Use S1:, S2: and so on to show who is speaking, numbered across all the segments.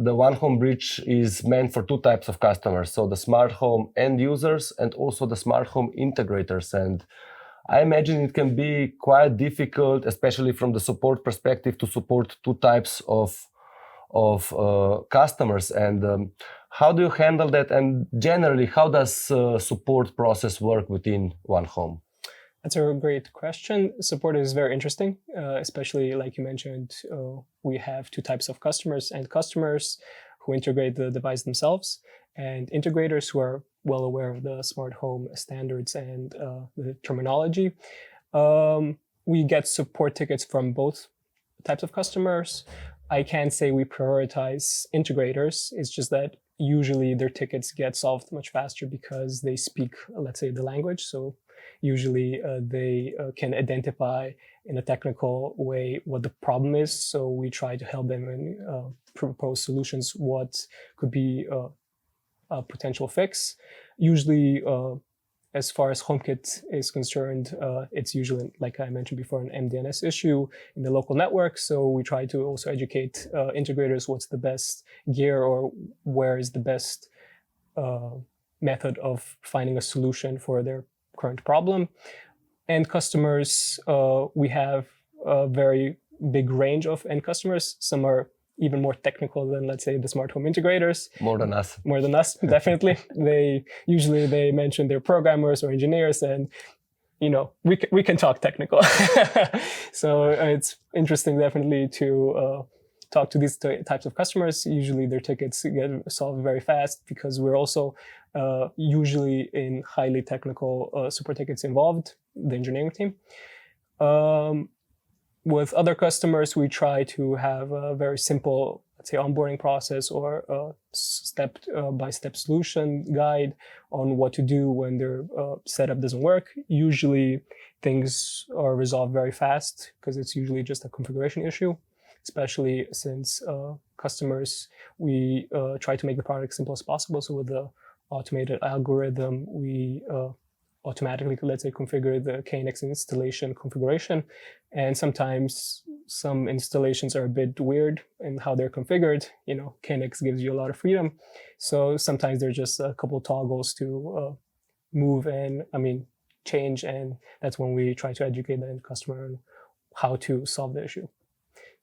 S1: the One Home Bridge is meant for two types of customers. So the smart home end users and also the smart home integrators. And I imagine it can be quite difficult, especially from the support perspective, to support two types of customers. And how do you handle that? And generally, how does support process work within One Home?
S2: That's a great question. Support is very interesting, especially like you mentioned, we have two types of customers, and customers who integrate the device themselves and integrators who are well aware of the smart home standards and the terminology. We get support tickets from both types of customers. I can't say we prioritize integrators. It's just that usually their tickets get solved much faster because they speak, let's say, the language. So usually they can identify in a technical way what the problem is. So we try to help them and propose solutions, what could be a potential fix. Usually, as far as HomeKit is concerned, it's usually, like I mentioned before, an MDNS issue in the local network. So we try to also educate integrators what's the best gear or where is the best method of finding a solution for their current problem. And customers, we have a very big range of end customers. Some are even more technical than, let's say, the smart home integrators.
S1: More than us.
S2: More than us, definitely. They mention they're programmers or engineers, and we can talk technical. So it's interesting, definitely, to talk to these types of customers. Usually their tickets get solved very fast because we're also usually in highly technical support tickets involved, the engineering team. With other customers, we try to have a very simple, let's say, onboarding process or a step-by-step solution guide on what to do when their setup doesn't work. Usually things are resolved very fast because it's usually just a configuration issue, especially since customers, we try to make the product simple as possible. So with the automated algorithm, we automatically, let's say, configure the KNX installation configuration. And sometimes some installations are a bit weird in how they're configured. KNX gives you a lot of freedom. So sometimes there's just a couple of toggles to move and, change. And that's when we try to educate the end customer on how to solve the issue.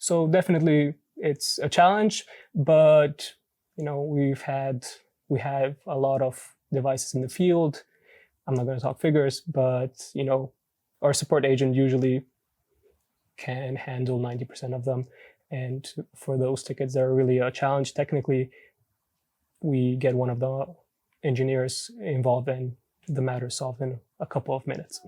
S2: So definitely it's a challenge, but, we have a lot of devices in the field. I'm not going to talk figures, but our support agent usually can handle 90% of them. And for those tickets that are really a challenge technically, we get one of the engineers involved and the matter solved in a couple of minutes.